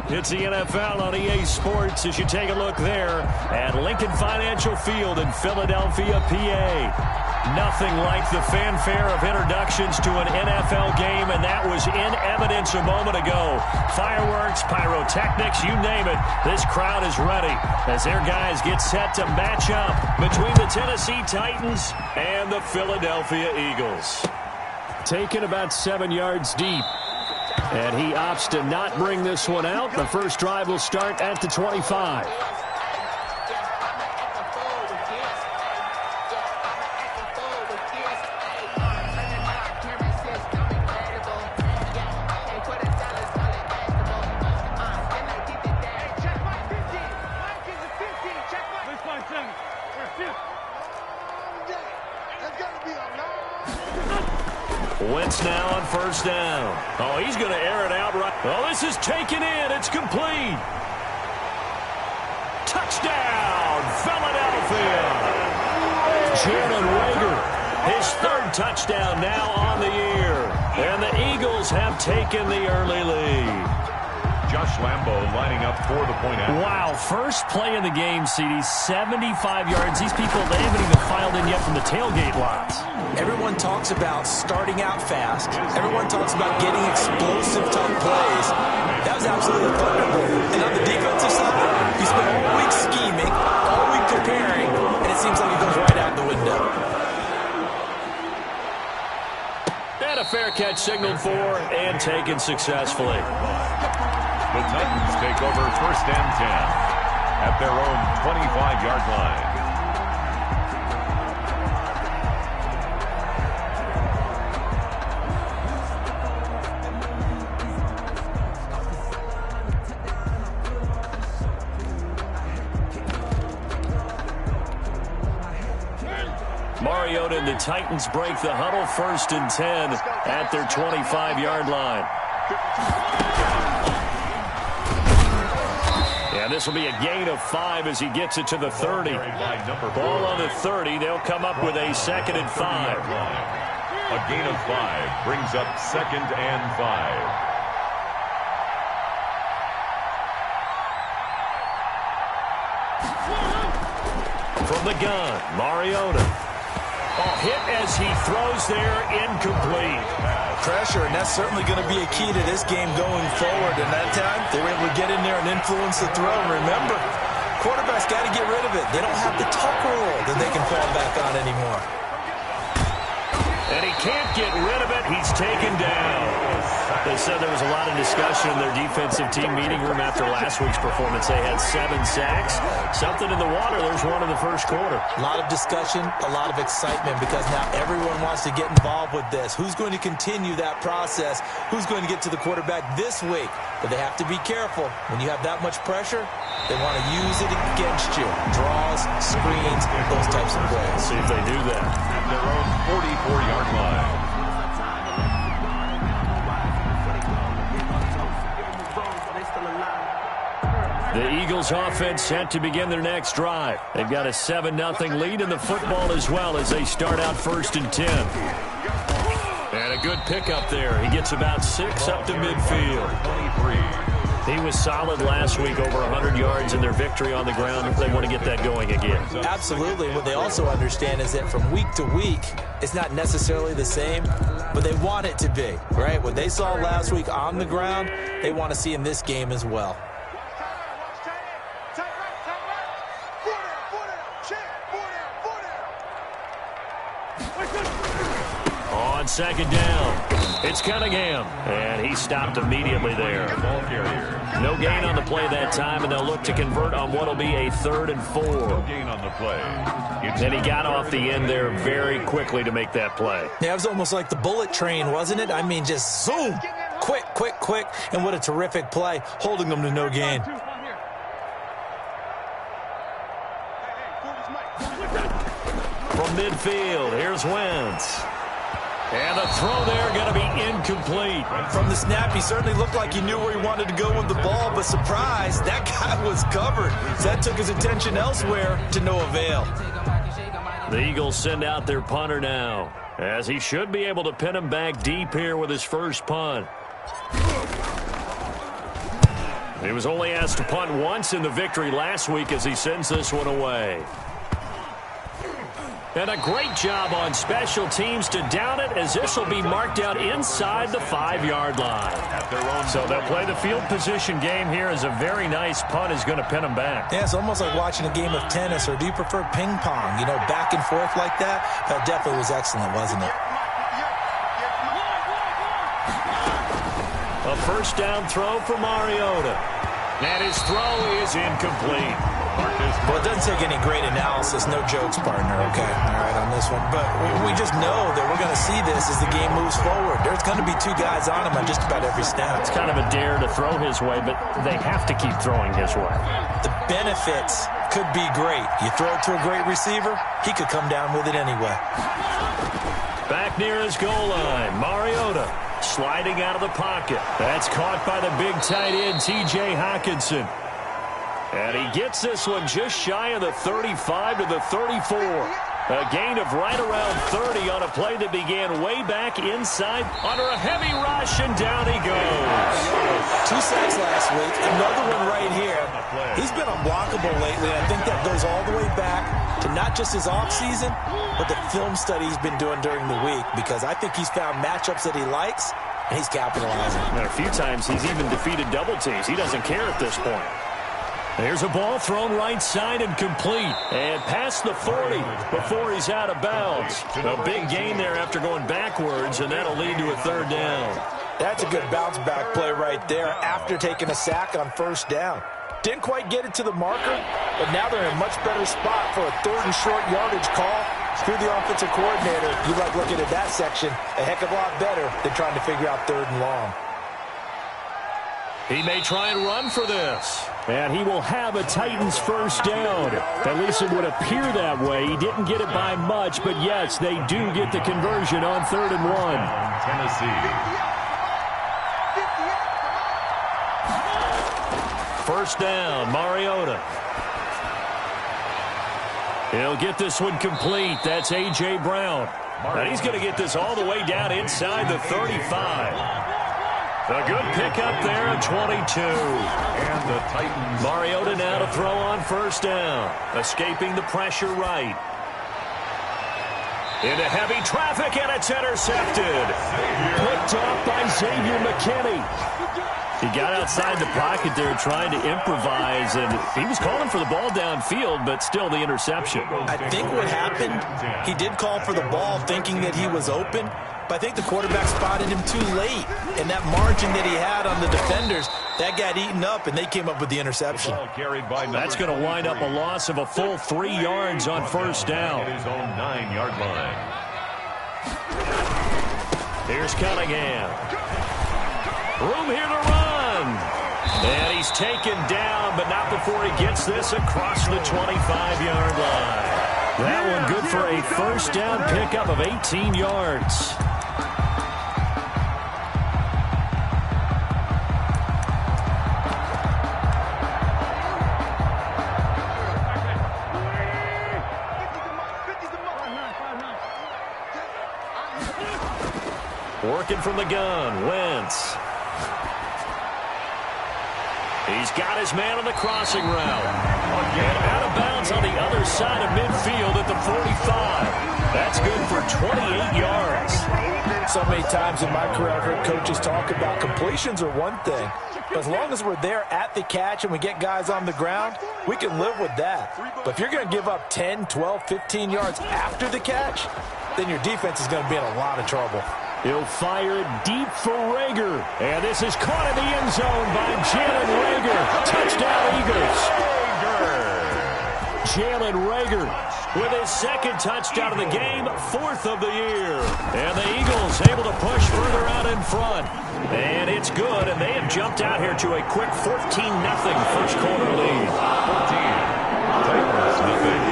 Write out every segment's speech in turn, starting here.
It's the NFL on EA Sports as you take a look there at Lincoln Financial Field in Philadelphia, PA. Nothing like the fanfare of introductions to an NFL game, and that was in evidence a moment ago. Fireworks, pyrotechnics, you name it. This crowd is ready as their guys get set to match up between the Tennessee Titans and the Philadelphia Eagles. Taken about 7 yards deep. And he opts to not bring this one out. The first drive will start at the 25. Wentz now on first down. Oh, he's going to air it out right. Oh, this is taken in. It's complete. Touchdown, Philadelphia. Jalen Reagor, his third touchdown now on the year. And the Eagles have taken the early lead. Josh Lambo lining up for the point out. Wow, first play in the game, CD, 75 yards. These people, they haven't even filed in yet from the tailgate lots. Everyone talks about starting out fast. Everyone talks about getting explosive, tough plays. That was absolutely thunderbolt. And on the defensive side, we spent all week scheming, all week preparing, and it seems like it goes right out the window. And a fair catch signaled for and taken successfully. The Titans take over first and 10 at their own 25-yard line. Mariota and the Titans break the huddle, first and 10 at their 25-yard line. And this will be a gain of 5 as he gets it to the 30. Ball on the 30. They'll come up with a 2nd and 5. A gain of 5 brings up 2nd and 5. From the gun, Mariota. Oh, hit as he throws there, incomplete. Pressure, and that's certainly going to be a key to this game going forward. And that time, they were able to get in there and influence the throw. And remember, quarterbacks got to get rid of it. They don't have the tuck rule that they can fall back on anymore. And he can't get rid of it. He's taken down. They said there was a lot of discussion in their defensive team meeting room after last week's performance. They had 7 sacks. Something in the water. There's one in the first quarter. A lot of discussion, a lot of excitement because now everyone wants to get involved with this. Who's going to continue that process? Who's going to get to the quarterback this week? But they have to be careful. When you have that much pressure, they want to use it against you. Draws, screens, those types of plays. See if they do that. At their own 44-yard line. The Eagles offense set to begin their next drive. They've got a 7-0 lead in the football as well as they start out first and 10. And a good pickup there. He gets about 6 up to midfield. 23. He was solid last week, over 100 yards in their victory on the ground. They want to get that going again. Absolutely. What they also understand is that from week to week, it's not necessarily the same, but they want it to be, right? What they saw last week on the ground, they want to see in this game as well. On second down, it's Cunningham, and he stopped immediately there. No gain on the play that time, and they'll look to convert on what will be a 3rd and 4. No gain on the play. And he got off the end there very quickly to make that play. Yeah, it was almost like the bullet train, wasn't it? I mean, just zoom, quick, quick, quick, and what a terrific play, holding them to no gain. From midfield, here's Wentz. And the throw there going to be incomplete. From the snap, he certainly looked like he knew where he wanted to go with the ball, but surprise, that guy was covered. So that took his attention elsewhere to no avail. The Eagles send out their punter now, as he should be able to pin him back deep here with his first punt. He was only asked to punt once in the victory last week as he sends this one away. And a great job on special teams to down it, as this will be marked out inside the 5-yard line. So they'll play the field position game here, as a very nice punt is going to pin them back. Yeah, it's almost like watching a game of tennis, or do you prefer ping pong? You know, back and forth like that? That definitely was excellent, wasn't it? A first down throw for Mariota. And his throw is incomplete. Well, it doesn't take any great analysis. No jokes, partner, okay? All right, on this one. But we just know that we're going to see this as the game moves forward. There's going to be 2 guys on him on just about every snap. It's kind of a dare to throw his way, but they have to keep throwing his way. The benefits could be great. You throw it to a great receiver, he could come down with it anyway. Back near his goal line, Mariota sliding out of the pocket. That's caught by the big tight end, T.J. Hockenson. And he gets this one just shy of the 35 to the 34. A gain of right around 30 on a play that began way back inside under a heavy rush, and down he goes. 2 sacks last week, another one right here. He's been unblockable lately, and I think that goes all the way back to not just his offseason, but the film study he's been doing during the week, because I think he's found matchups that he likes, and he's capitalizing. And a few times he's even defeated double teams. He doesn't care at this point. There's a ball thrown right side and complete. And past the 40 before he's out of bounds. A big gain there after going backwards, and that'll lead to a 3rd down. That's a good bounce back play right there after taking a sack on 1st down. Didn't quite get it to the marker, but now they're in a much better spot for a 3rd and short yardage call. Screw the offensive coordinator. You like looking at that section a heck of a lot better than trying to figure out 3rd and long. He may try and run for this. And he will have a Titans first down. At least it would appear that way. He didn't get it by much, but yes, they do get the conversion on 3rd and 1. Tennessee. First down, Mariota. He'll get this one complete. That's A.J. Brown. And he's going to get this all the way down inside the 35. A good pickup there at 22. And the Titans. Mariota now to throw on 1st down. Escaping the pressure right. Into heavy traffic, and it's intercepted. Picked off by Xavier McKinney. He got outside the pocket there trying to improvise, and he was calling for the ball downfield, but still the interception. I think what happened, he did call for the ball thinking that he was open, but I think the quarterback spotted him too late, and that margin that he had on the defenders, that got eaten up, and they came up with the interception. That's going to wind up a loss of a full 3 yards on 1st down. His own 9-yard line. Here's Cunningham. Room here to run. And he's taken down, but not before he gets this across the 25-yard line. That one good for a first down pickup of 18 yards. Working from the gun, Wentz. He's got his man on the crossing route. And out of bounds on the other side of midfield at the 45. That's good for 28 yards. So many times in my career I've heard coaches talk about completions are one thing. But as long as we're there at the catch and we get guys on the ground, we can live with that. But if you're going to give up 10, 12, 15 yards after the catch, then your defense is going to be in a lot of trouble. He'll fire it deep for Rager. And this is caught in the end zone by Jalen Rager. Touchdown, Eagles. Jalen Rager with his 2nd touchdown of the game, 4th of the year. And the Eagles able to push further out in front. And it's good, and they have jumped out here to a quick 14-0 first quarter lead. 14. Titans nothing.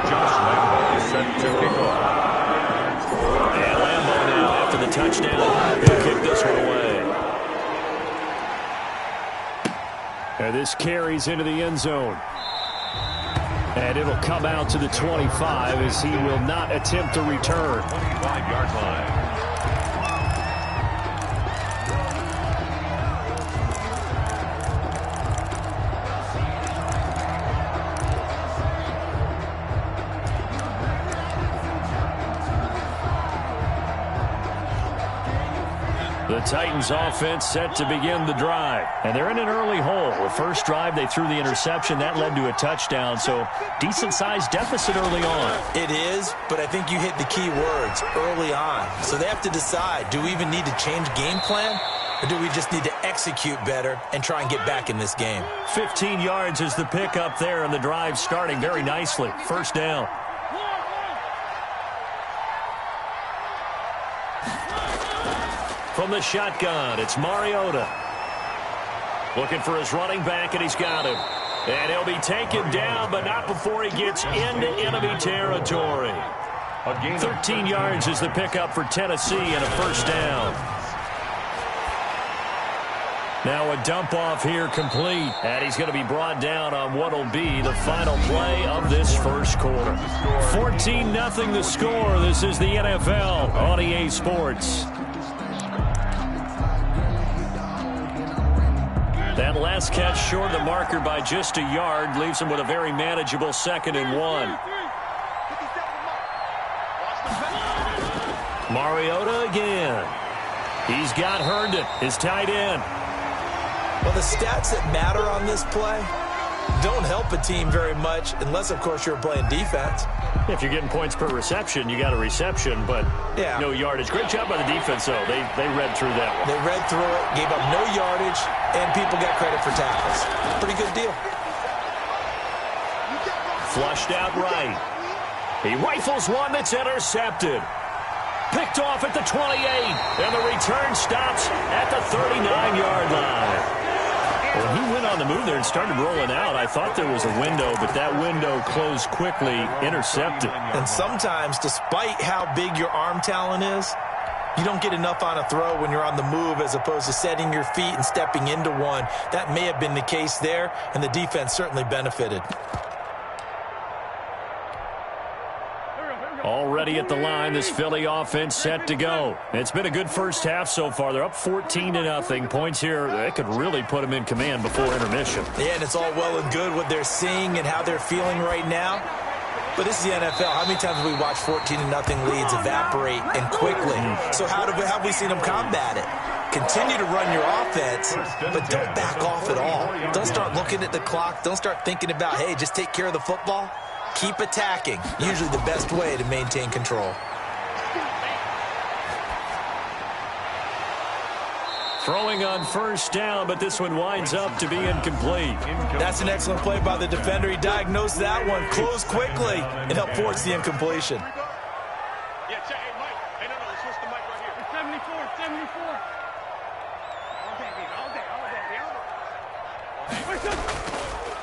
Josh Lambo is set to kick off. And Lambo now after the touchdown. He'll kick this one away. And this carries into the end zone. And it'll come out to the 25 as he will not attempt to return. 25-yard line. The Titans offense set to begin the drive. And they're in an early hole. The first drive, they threw the interception. That led to a touchdown. So decent-sized deficit early on. It is, but I think you hit the key words, early on. So they have to decide, do we even need to change game plan? Or do we just need to execute better and try and get back in this game? 15 yards is the pickup there, and the drive starting very nicely. First down. From the shotgun, it's Mariota. Looking for his running back, and he's got him. And he'll be taken down, but not before he gets into enemy territory. 13 yards is the pickup for Tennessee and a first down. Now a dump off here complete. And he's going to be brought down on what will be the final play of this first quarter. 14-0 the score. This is the NFL on EA Sports. That last catch short of the marker by just a yard leaves him with a very manageable 2nd and 1. Mariota again. He's got Herndon, his tight end. Well, the stats that matter on this play don't help a team very much unless, of course, you're playing defense. If you're getting points per reception, you got a reception, but no yardage. Great job by the defense, though. They read through that one. They read through it, gave up no yardage, and people got credit for tackles. Pretty good deal. Flushed out right. He rifles one that's intercepted. Picked off at the 28, and the return stops at the 39-yard line. When he went on the move there and started rolling out, I thought there was a window, but that window closed quickly, intercepted. And sometimes, despite how big your arm talent is, you don't get enough on a throw when you're on the move as opposed to setting your feet and stepping into one. That may have been the case there, and the defense certainly benefited. Already at the line, this Philly offense set to go. It's been a good first half so far. They're up 14-0. Points here, that could really put them in command before intermission. Yeah, and it's all well and good what they're seeing and how they're feeling right now. But this is the NFL. How many times have we watched 14-0 leads evaporate and quickly? So how have we seen them combat it? Continue to run your offense, but don't back off at all. Don't start looking at the clock. Don't start thinking about, hey, just take care of the football. Keep attacking. Usually the best way to maintain control. Throwing on first down, but this one winds up to be incomplete. That's an excellent play by the defender. He diagnosed that one, closed quickly, and helped force the incompletion.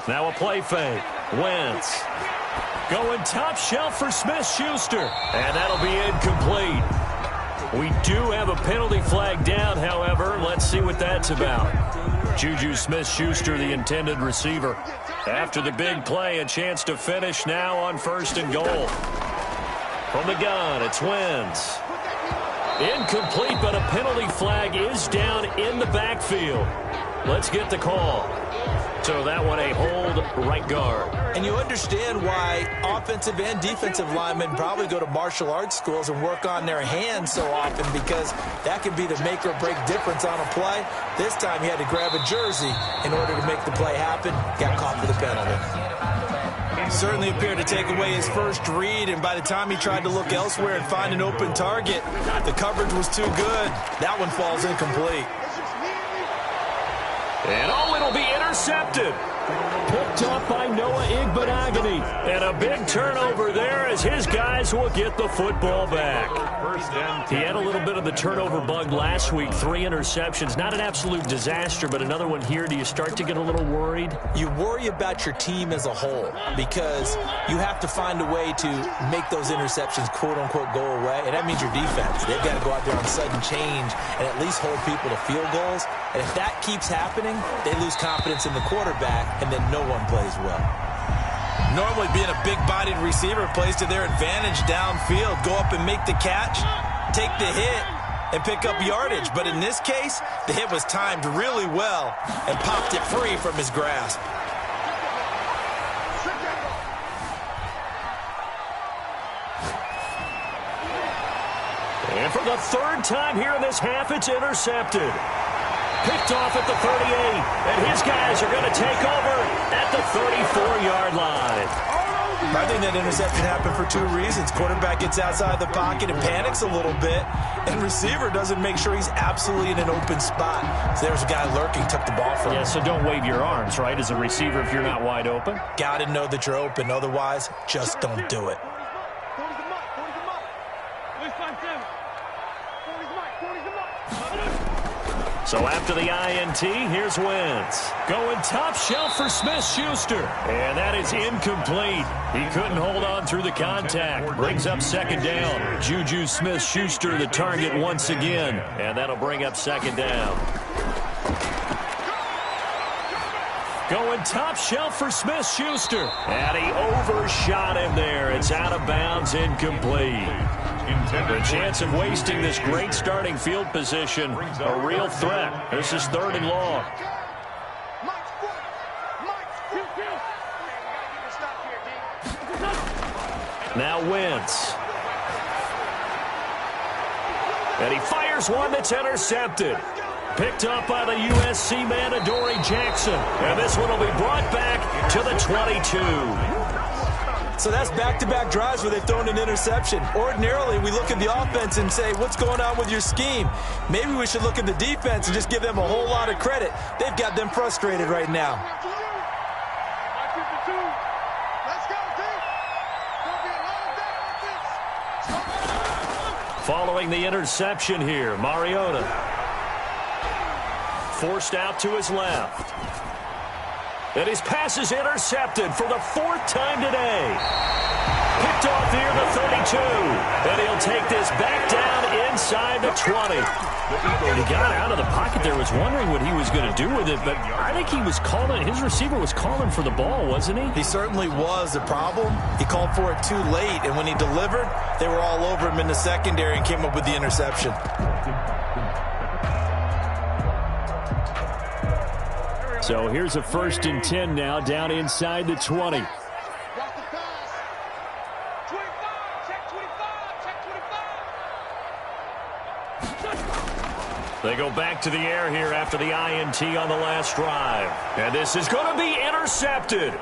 Now a play fake. Wentz going top shelf for Smith-Schuster. And that'll be incomplete. We do have a penalty flag down, however. Let's see what that's about. Juju Smith-Schuster, the intended receiver. After the big play, a chance to finish now on 1st and goal. From the gun, it's Wentz. Incomplete, but a penalty flag is down in the backfield. Let's get the call. So that one a hold right guard. And you understand why offensive and defensive linemen probably go to martial arts schools and work on their hands so often, because that can be the make or break difference on a play. This time he had to grab a jersey in order to make the play happen. Got caught for the penalty. Certainly appeared to take away his first read, and by the time he tried to look elsewhere and find an open target, the coverage was too good. That one falls incomplete. And it'll be intercepted. Picked up by Noah Igbenogany. And a big turnover there as his guys will get the football back. He had a little bit of the turnover bug last week. 3 interceptions. Not an absolute disaster, but another one here. Do you start to get a little worried? You worry about your team as a whole because you have to find a way to make those interceptions, quote-unquote, go away. And that means your defense. They've got to go out there on sudden change and at least hold people to field goals. And if that keeps happening, they lose confidence in the quarterback, and then no one plays well. Normally, being a big-bodied receiver plays to their advantage downfield. Go up and make the catch, take the hit, and pick up yardage. But in this case, the hit was timed really well and popped it free from his grasp. And for the third time here in this half, it's intercepted. Picked off at the 38, and his guys are going to take over at the 34-yard line. I think that interception happened for two reasons. Quarterback gets outside the pocket and panics a little bit, and receiver doesn't make sure he's absolutely in an open spot. So there's a guy lurking, took the ball from him. Yeah, so don't wave your arms, right, as a receiver if you're not wide open. Got to know that you're open. Otherwise, just don't do it. So after the INT, here's Wentz. Going top shelf for Smith-Schuster. And that is incomplete. He couldn't hold on through the contact. Brings up second down. Juju Smith-Schuster the target once again. And that'll bring up second down. Going top shelf for Smith-Schuster. And he overshot him there. It's out of bounds, incomplete. The chance of wasting this great starting field position, a real threat. This is third and long. Now Wentz. And he fires one that's intercepted. Picked up by the USC man, Adoree Jackson. And this one will be brought back to the 22. So that's back-to-back drives where they've thrown an interception. Ordinarily, we look at the offense and say, what's going on with your scheme? Maybe we should look at the defense and just give them a whole lot of credit. They've got them frustrated right now. Following the interception here, Mariota. Forced out to his left. And his pass is intercepted for the fourth time today. Picked off near the 32. And he'll take this back down inside the 20. When he got out of the pocket there, was wondering what he was going to do with it, but I think he was calling, his receiver was calling for the ball, wasn't he? He certainly was. The problem, he called for it too late, and when he delivered, they were all over him in the secondary and came up with the interception. So here's a 1st and 10 now, down inside the 20. They go back to the air here after the INT on the last drive. And this is going to be intercepted.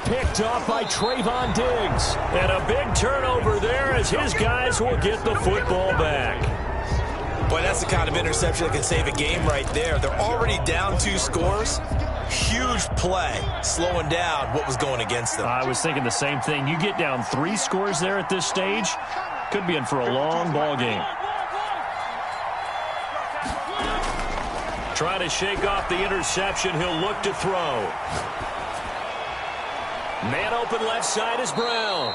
Picked off by Trayvon Diggs. And a big turnover there as his guys will get the football back. Boy, that's the kind of interception that can save a game right there. They're already down 2 scores. Huge play, slowing down what was going against them. I was thinking the same thing. You get down 3 scores there at this stage, could be in for a long ball game. Trying to shake off the interception. He'll look to throw. Man open left side is Brown.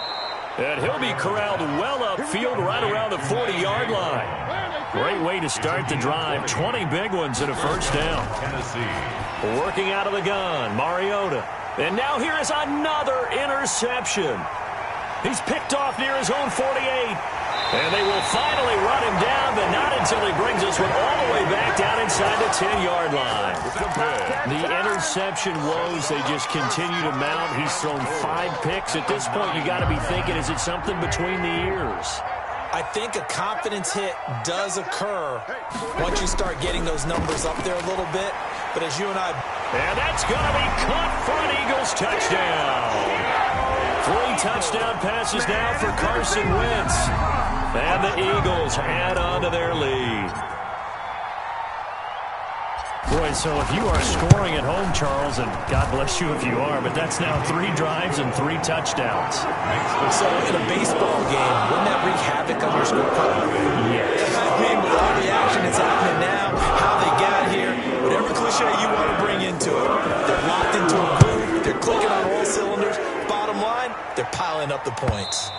And he'll be corralled well upfield right around the 40-yard line. Great way to start the drive. 20 big ones and a first down. Working out of the gun, Mariota. And now here is another interception. He's picked off near his own 48. And they will finally run him down, but not until he brings us one all the way back down inside the 10-yard line. The interception woes, they just continue to mount. He's thrown 5 picks. At this point, you got to be thinking, is it something between the ears? I think a confidence hit does occur once you start getting those numbers up there a little bit. But as you and I... And that's going to be caught for an Eagles touchdown. 3 touchdown passes now for Carson Wentz. And the Eagles add on to their lead. Boy, so if you are scoring at home, Charles, and God bless you if you are, but that's now 3 drives and 3 touchdowns. So in a baseball game, wouldn't that wreak havoc on your scorecard? Yes. I mean, with all the action that's happening now, how they got here, whatever cliche you want to bring into it, they're locked into a groove, they're clicking on all cylinders. Bottom line, they're piling up the points.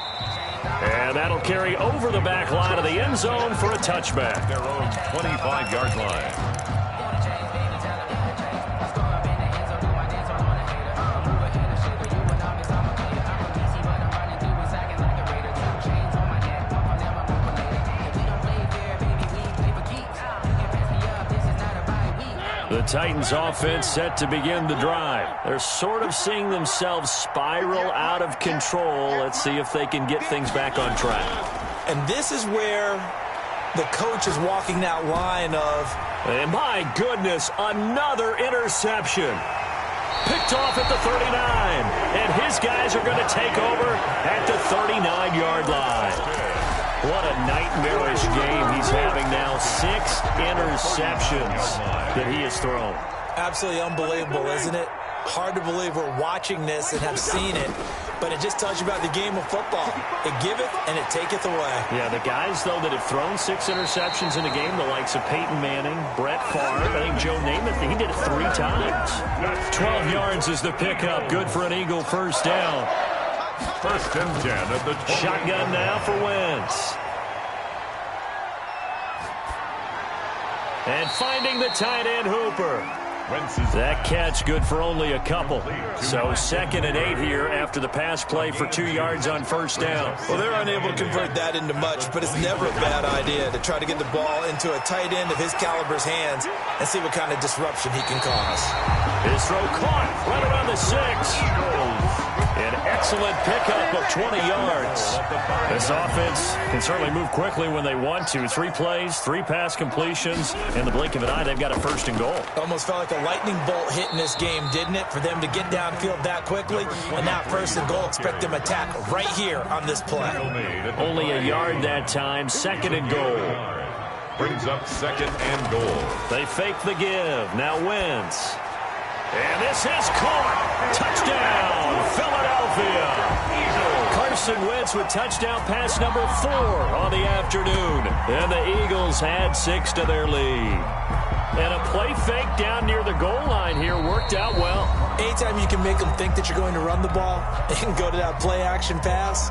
And that'll carry over the back line of the end zone for a touchback. Their own 25-yard line. The Titans offense set to begin the drive. They're sort of seeing themselves spiral out of control. Let's see if they can get things back on track. And this is where The coach is walking that line of... And my goodness, another interception. Picked off at the 39. And his guys are going to take over at the 39-yard line. What a nightmarish game he's having now. 6 interceptions that he has thrown. Absolutely unbelievable, isn't it? Hard to believe we're watching this and have seen it. But it just tells you about the game of football. It giveth and it taketh away. Yeah, the guys, though, that have thrown 6 interceptions in a game, the likes of Peyton Manning, Brett Favre, I think Joe Namath, he did it 3 times. 12 yards is the pickup. Good for an Eagle first down. First and 10 at the 20. Shotgun now for Wentz. And finding the tight end, Hooper. That catch good for only a couple. So 2nd and 8 here after the pass play for 2 yards on first down. Well, they're unable to convert that into much, but it's never a bad idea to try to get the ball into a tight end of his caliber's hands and see what kind of disruption he can cause. His throw caught right around the 6. An excellent pickup of 20 yards. This offense can certainly move quickly when they want to. 3 plays, 3 pass completions. In the blink of an eye, they've got a first and goal. Almost felt like a lightning bolt hit in this game, didn't it? For them to get downfield that quickly. And now first and goal, expect them to attack right here on this play. Only a yard that time. 2nd and goal. Brings up 2nd and goal. They fake the give. Now Wentz. And this is caught. Touchdown, Philadelphia. Carson Wentz with touchdown pass number 4 on the afternoon. And the Eagles add 6 to their lead. And a play fake down near the goal line here worked out well. Anytime you can make them think that you're going to run the ball and go to that play action pass,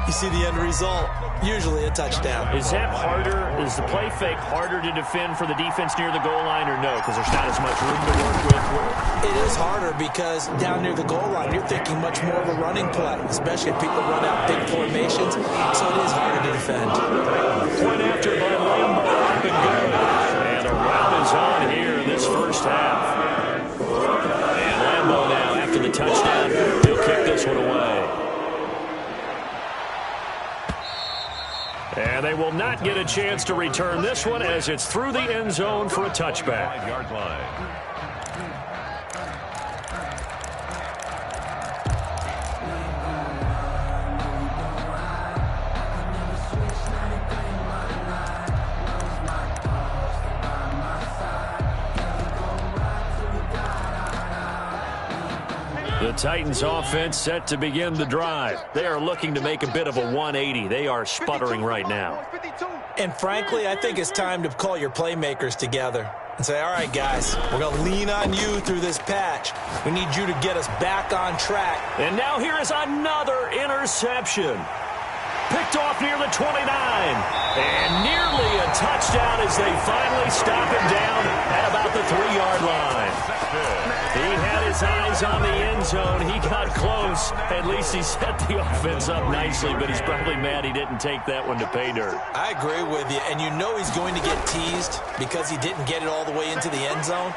you see the end result, usually a touchdown. Is that harder? Is the play fake harder to defend for the defense near the goal line or no? Because there's not as much room to work with. It is harder because down near the goal line, you're thinking much more of a running play, especially if people run out big formations. So it is harder to defend. Point after by Lambo, up and good. And a rout is on here in this first half. And Lambo now, after the touchdown, he'll kick this one away. And they will not get a chance to return this one as it's through the end zone for a touchback. 5-yard line. The Titans offense set to begin the drive. They are looking to make a bit of a 180. They are sputtering right now. And frankly, I think it's time to call your playmakers together and say, all right, guys, we're going to lean on you through this patch. We need you to get us back on track. And now here is another interception. Picked off near the 29. And nearly a touchdown as they finally stop him down at about the 3-yard line. He had his eyes on the end zone. He got close. At least he set the offense up nicely, but he's probably mad he didn't take that one to pay dirt. I agree with you, and you know he's going to get teased because he didn't get it all the way into the end zone.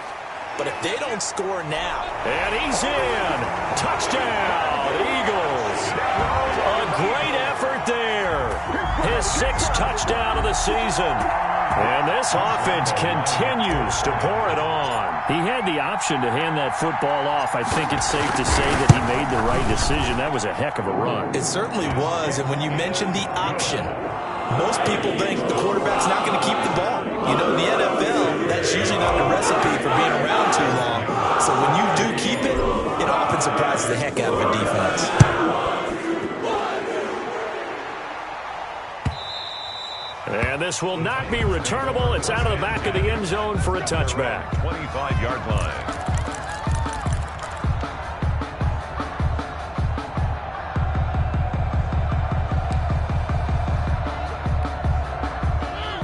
But if they don't score now... And he's in. Touchdown, Eagles. A great effort there. His 6th touchdown of the season. And this offense continues to pour it on. He had the option to hand that football off. I think it's safe to say that he made the right decision. That was a heck of a run. It certainly was. And when you mentioned the option, most people think the quarterback's not going to keep the ball. You know, in the NFL, that's usually not the recipe for being around too long. So when you do keep it, it often surprises the heck out of a defense. And this will not be returnable. It's out of the back of the end zone for a touchback. 25-yard line.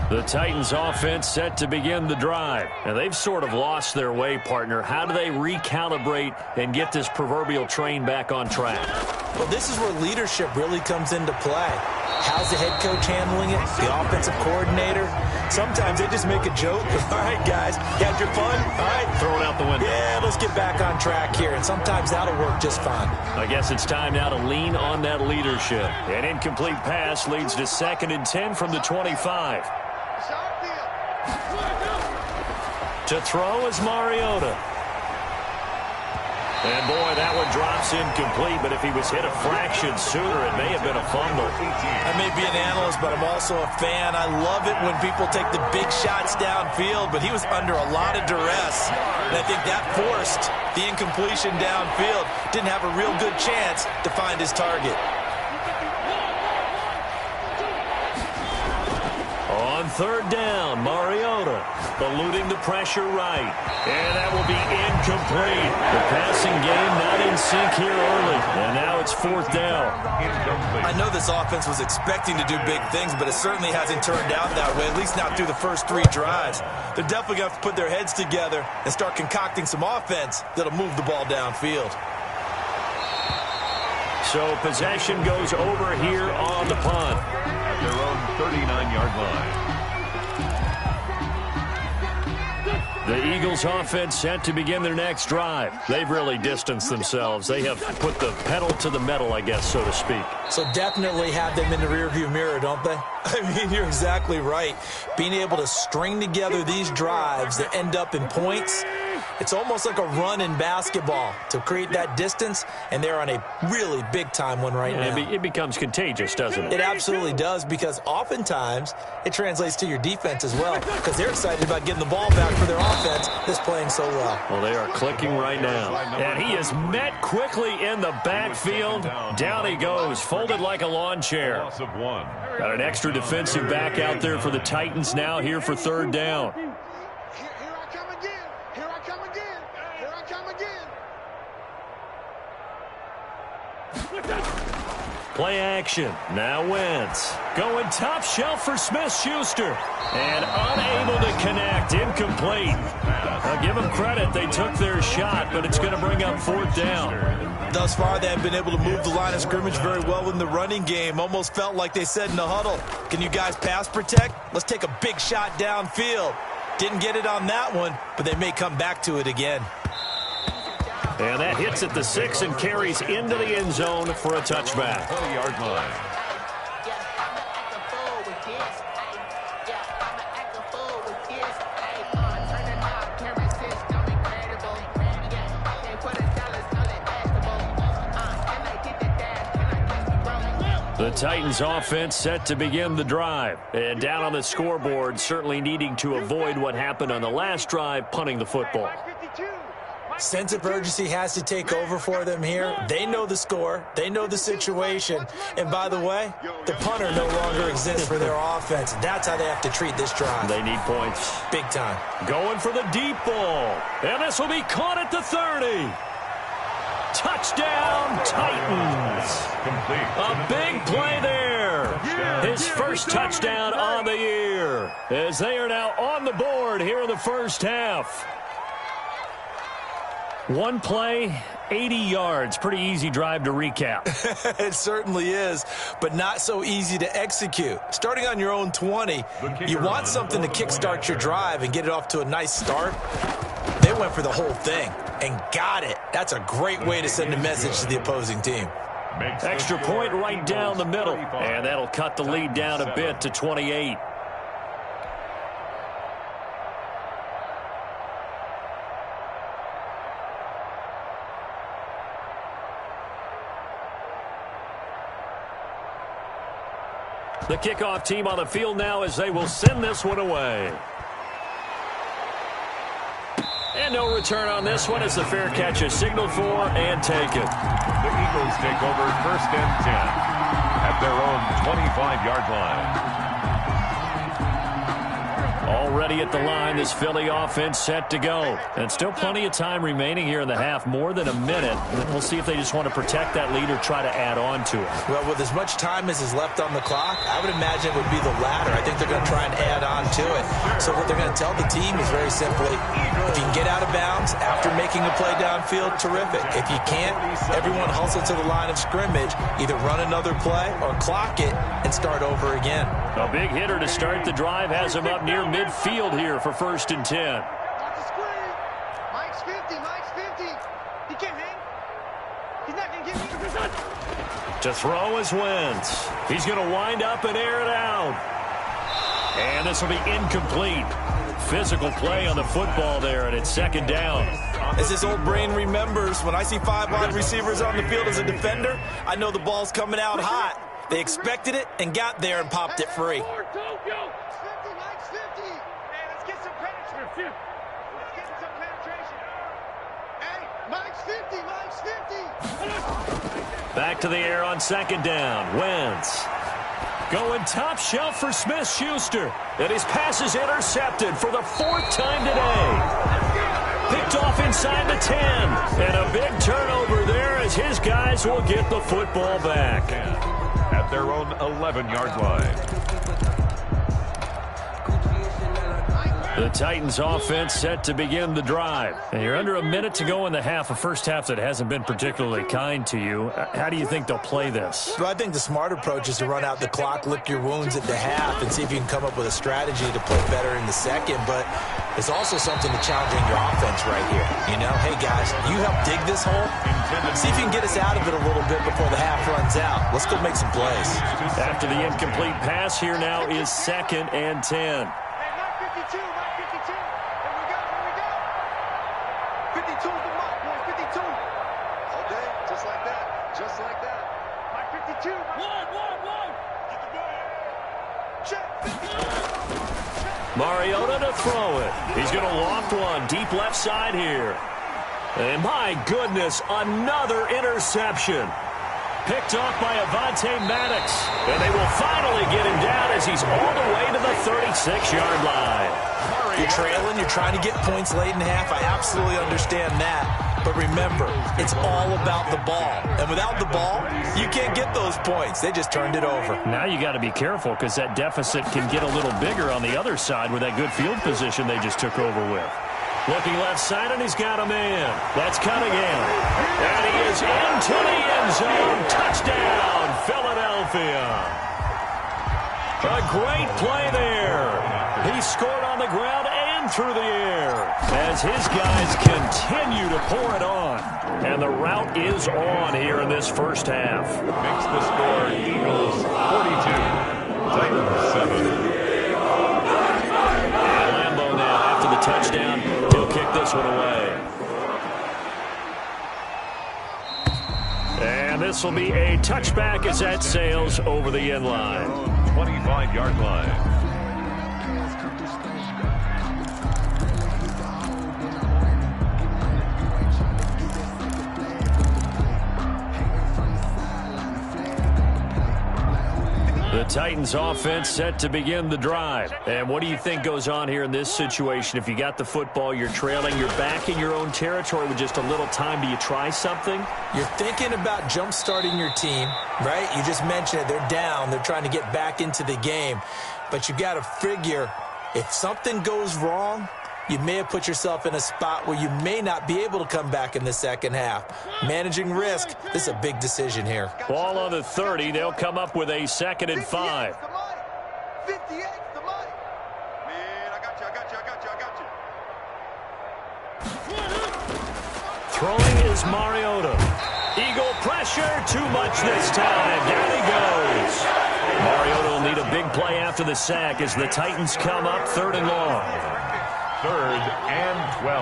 The Titans offense set to begin the drive. Now they've sort of lost their way, partner. How do they recalibrate and get this proverbial train back on track? Well, this is where leadership really comes into play. How's the head coach handling it? The offensive coordinator? Sometimes they just make a joke. All right, guys, you had your fun? All right. Throw it out the window. Yeah, let's get back on track here. And sometimes that'll work just fine. I guess it's time now to lean on that leadership. An incomplete pass leads to 2nd and 10 from the 25. To throw is Mariota. And, boy, that one drops incomplete, but if he was hit a fraction sooner, it may have been a fumble. I may be an analyst, but I'm also a fan. I love it when people take the big shots downfield, but he was under a lot of duress, and I think that forced the incompletion downfield. Didn't have a real good chance to find his target. On third down, Mariota eluding the pressure right. And that will be incomplete. The passing game not in sync here early. And now it's fourth down. I know this offense was expecting to do big things, but it certainly hasn't turned out that way, at least not through the first 3 drives. They're definitely going to have to put their heads together and start concocting some offense that'll move the ball downfield. So possession goes over here on the punt. At their own 39-yard line. The Eagles offense set to begin their next drive. They've really distanced themselves. They have put the pedal to the metal, I guess, so to speak. So definitely have them in the rearview mirror, don't they? I mean, you're exactly right. Being able to string together these drives that end up in points, it's almost like a run in basketball to create that distance, and they're on a really big-time one right now. It becomes contagious, doesn't it? It absolutely does, because oftentimes it translates to your defense as well, because they're excited about getting the ball back for their offense that's playing so well. Well, they are clicking right now. And he is met quickly in the backfield. Down he goes, folded like a lawn chair. Got an extra defensive back out there for the Titans now here for third down. Play action. Now Wentz. Going top shelf for Smith-Schuster. And unable to connect. Incomplete. I'll give them credit. They took their shot, but it's going to bring up fourth down. Thus far, they have been able to move the line of scrimmage very well in the running game. Almost felt like they said in the huddle, can you guys pass protect? Let's take a big shot downfield. Didn't get it on that one, but they may come back to it again. And that hits at the 6 and carries into the end zone for a touchback. 20-yard line. The Titans offense set to begin the drive. And down on the scoreboard, certainly needing to avoid what happened on the last drive, punting the football. Sense of urgency has to take over for them here. They know the score. They know the situation. And by the way, the punter no longer exists for their offense. That's how they have to treat this drive. They need points. Big time. Going for the deep ball. And this will be caught at the 30. Touchdown, Titans. A big play there. His first touchdown on the year, as they are now on the board here in the first half. One play, 80 yards. Pretty easy drive to recap. It certainly is, but not so easy to execute. Starting on your own 20, you want something to kickstart your drive and get it off to a nice start. They went for the whole thing and got it. That's a great way to send a message to the opposing team. Extra point right down the middle, and that'll cut the lead down a bit to 28. The kickoff team on the field now as they will send this one away. And no return on this one as the fair catch is signaled for and taken. The Eagles take over first and 10 at their own 25-yard line. Already at the line, this Philly offense set to go. And still plenty of time remaining here in the half, more than a minute. We'll see if they just want to protect that lead or try to add on to it. Well, with as much time as is left on the clock, I would imagine it would be the latter. I think they're going to try and add on to it. So what they're going to tell the team is very simply, if you can get out of bounds after making a play downfield, terrific. If you can't, everyone hustle to the line of scrimmage, either run another play or clock it and start over again. A big hitter to start the drive has him up near midfield here for first and 10. Mike's 50. He can't hang. He's not going to get me. To throw is Wentz. He's going to wind up and air it out. And this will be incomplete. Physical play on the football there, and it's second down. As this old brain remembers, when I see 5 wide receivers on the field as a defender, I know the ball's coming out hot. They expected it and got there and popped it free. Back to the air on second down. Wentz going top shelf for Smith-Schuster. And his pass is intercepted for the 4th time today. Picked off inside the 10. And a big turnover there as his guys will get the football back. At their own 11-yard line. The Titans offense set to begin the drive. And you're under a minute to go in the half, a first half that hasn't been particularly kind to you. How do you think they'll play this? Well, I think the smart approach is to run out the clock, lick your wounds at the half, and see if you can come up with a strategy to play better in the second. But it's also something to challenge your offense right here. You know, hey, guys, you help dig this hole. See if you can get us out of it a little bit before the half runs out. Let's go make some plays. After the incomplete pass, here now is 2nd and 10. Mariota to throw it. He's going to loft one deep left side here. And my goodness, another interception. Picked off by Avonte Maddox. And they will finally get him down as he's all the way to the 36-yard line. You're trailing, you're trying to get points late in half. I absolutely understand that. But remember, it's all about the ball. And without the ball, you can't get those points. They just turned it over. Now you got to be careful because that deficit can get a little bigger on the other side with that good field position they just took over with. Looking left side, and he's got a man. That's Cunningham. And he is into the end zone. Touchdown, Philadelphia. A great play there. He scored on the ground and through the air as his guys continue to pour it on. And the route is on here in this first half. Makes the score Eagles 42, Titans 7. And Lambeau now after the touchdown. He'll kick this one away. And this will be a touchback as that sails over the end line. 25-yard line. The Titans offense set to begin the drive. And what do you think goes on here in this situation? If you got the football, you're trailing, you're back in your own territory with just a little time. Do you try something? You're thinking about jump-starting your team, right? You just mentioned it. They're down. They're trying to get back into the game. But you got to figure if something goes wrong, you may have put yourself in a spot where you may not be able to come back in the second half. Managing risk, this is a big decision here. Ball on the 30. They'll come up with a 2nd and 5. 58, the money. Man, I got you. Throwing is Mariota. Eagle pressure, too much this time. Down he goes. Mariota will need a big play after the sack as the Titans come up 3rd and long. 3rd and 12.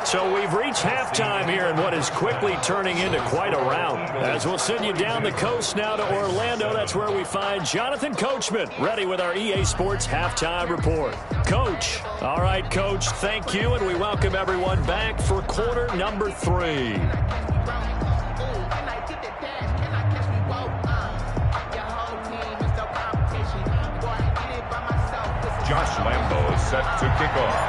So we've reached halftime here in what is quickly turning into quite a rout. As we'll send you down the coast now to Orlando, that's where we find Jonathan Coachman, ready with our EA Sports Halftime Report. Coach. All right, Coach, thank you, and we welcome everyone back for quarter number 3. Josh Lambeau set to kick off.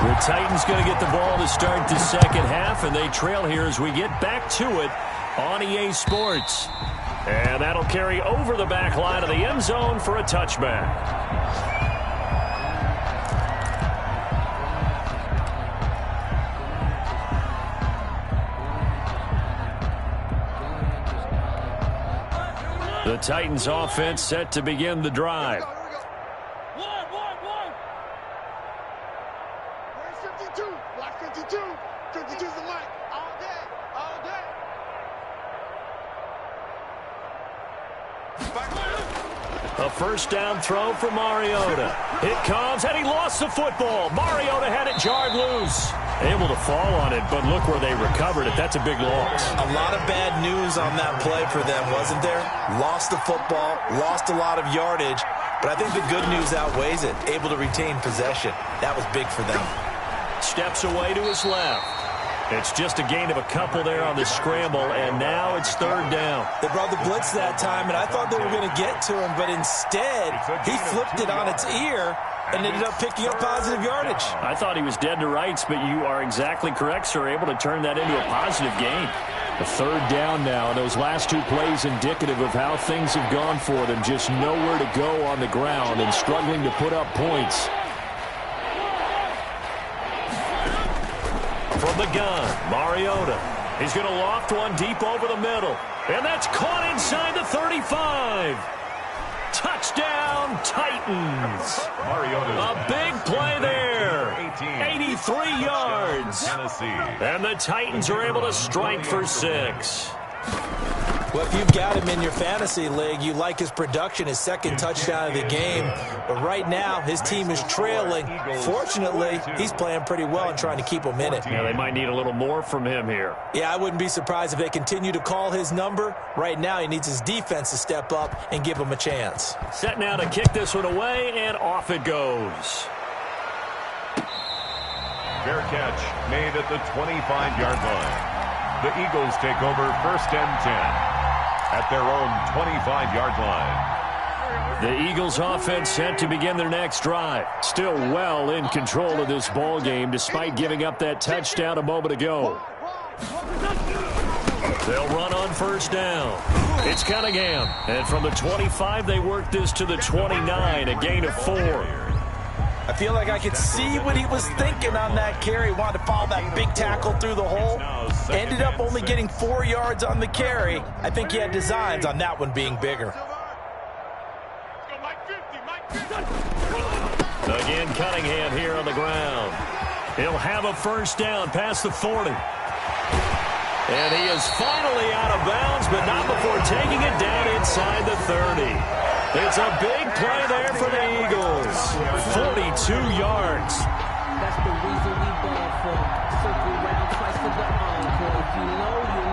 The Titans going to get the ball to start the second half, and they trail here as we get back to it on EA Sports. And that'll carry over the back line of the end zone for a touchback. The Titans offense set to begin the drive. Where's 52? Block 52. 52's the mic. All day. All day. A first down throw for Mariota. It comes, and he lost the football. Mariota had it jarred loose. Able to fall on it, but look where they recovered it. That's a big loss. A lot of bad news on that play for them, wasn't there? Lost the football, lost a lot of yardage, but I think the good news outweighs it. Able to retain possession. That was big for them. Steps away to his left. It's just a gain of a couple there on the scramble, and now it's third down. They brought the blitz that time, and I thought they were going to get to him, but instead, he flipped it on its ear and ended up picking up positive yardage. I thought he was dead to rights, but you are exactly correct, sir. Able to turn that into a positive gain. A third down now, and those last two plays indicative of how things have gone for them. Just nowhere to go on the ground and struggling to put up points. From the gun, Mariota. He's going to loft one deep over the middle. And that's caught inside the 35. Touchdown, Titans. A big play there. 83 yards. And the Titans are able to strike for 6. Well, if you've got him in your fantasy league, you like his production, his second touchdown of the game. But right now, his team is trailing. Fortunately, he's playing pretty well and trying to keep them in it. Yeah, they might need a little more from him here. Yeah, I wouldn't be surprised if they continue to call his number. Right now, he needs his defense to step up and give him a chance. Set now to kick this one away, and off it goes. Fair catch made at the 25-yard line. The Eagles take over first and 10 at their own 25-yard line. The Eagles offense set to begin their next drive. Still well in control of this ball game despite giving up that touchdown a moment ago. They'll run on first down. It's Cunningham. And from the 25, they work this to the 29, a gain of 4. I feel like I could see what he was thinking on that carry. Wanted to follow that big tackle through the hole. Ended up only getting 4 yards on the carry. I think he had designs on that one being bigger. Again, Cunningham here on the ground. He'll have a first down past the 40. And he is finally out of bounds, but not before taking it down inside the 30. It's a big play there for the Eagles. 42 yards. That's the reason we ball for. Circle round twice for the encore. If you know, you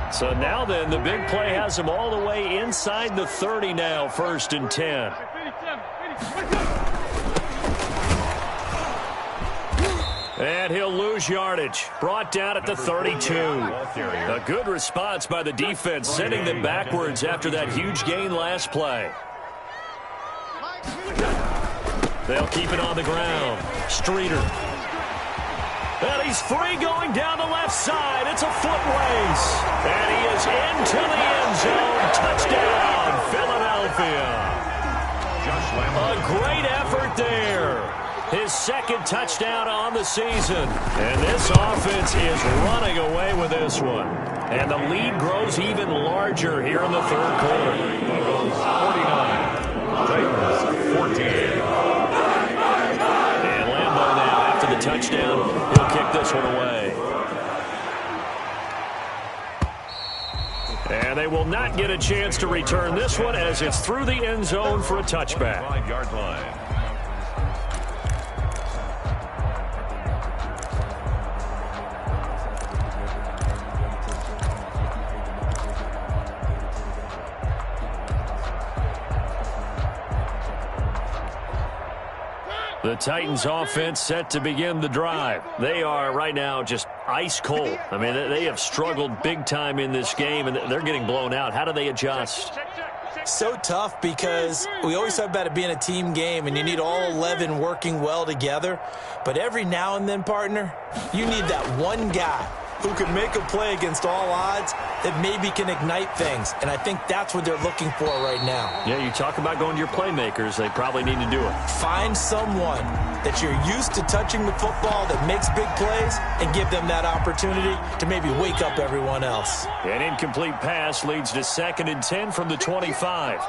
know. So now then, the big play has him all the way inside the 30 now, first and 10. And he'll lose yardage. Brought down at the 32. A good response by the defense, sending them backwards after that huge gain last play. They'll keep it on the ground. Streeter. And he's free going down the left side. It's a foot race. And he is into the end zone. Touchdown, Philadelphia. A great effort there. His second touchdown on the season. And this offense is running away with this one. And the lead grows even larger here in the third quarter. 49. Titans 14. And Lambeau now, after the touchdown, he'll kick this one away. And they will not get a chance to return this one as it's through the end zone for a touchback. 5-yard line. The Titans offense set to begin the drive. They are right now just ice cold. I mean, they have struggled big time in this game, and they're getting blown out. How do they adjust? So tough because we always talk about it being a team game, and you need all 11 working well together. But every now and then, partner, you need that one guy who can make a play against all odds that maybe can ignite things. And I think that's what they're looking for right now. Yeah, you talk about going to your playmakers. They probably need to do it. Find someone that you're used to touching the football that makes big plays and give them that opportunity to maybe wake up everyone else. An incomplete pass leads to 2nd and 10 from the 25.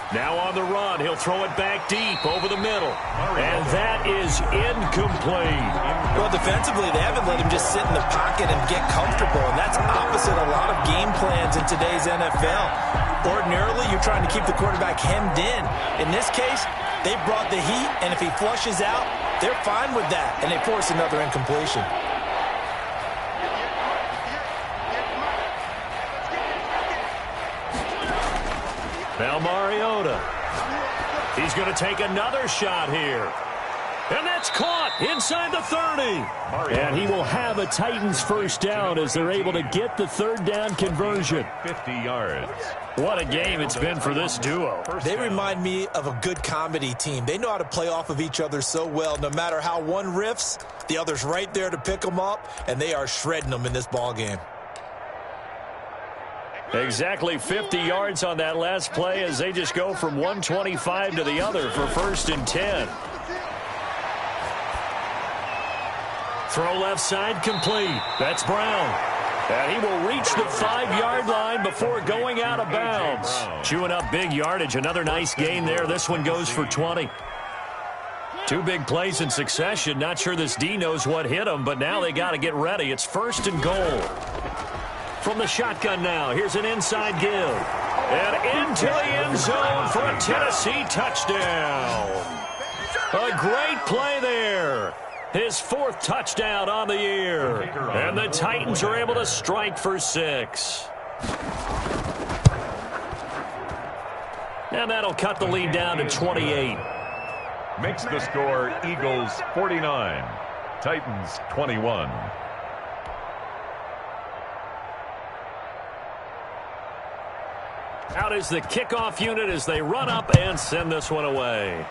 Now on the run, he'll throw it back deep over the middle. And that is incomplete. Well, defensively, they haven't let him just sit in the pocket and get comfortable, and that's opposite a lot of game plans in today's NFL. Ordinarily, you're trying to keep the quarterback hemmed in. In this case, they brought the heat, and if he flushes out, they're fine with that, and they force another incompletion. Now Mariota. He's going to take another shot here. And that's caught inside the 30. And he will have a Titans first down as they're able to get the third down conversion. 50 yards. What a game it's been for this duo. They remind me of a good comedy team. They know how to play off of each other so well. No matter how one riffs, the other's right there to pick them up, and they are shredding them in this ball game. Exactly 50 yards on that last play as they just go from 125 to the other for 1st and 10. Throw left side complete. That's Brown. And he will reach the 5-yard line before going out of bounds. Chewing up big yardage. Another nice gain there. This one goes for 20. Two big plays in succession. Not sure this D knows what hit him, but now they got to get ready. It's 1st and goal. From the shotgun now, here's an inside give. And into the end zone for a Tennessee touchdown. A great play there. His 4th touchdown on the year. And the Titans are able to strike for 6. And that'll cut the lead down to 28. Makes the score Eagles 49, Titans 21. Out is the kickoff unit as they run up and send this one away.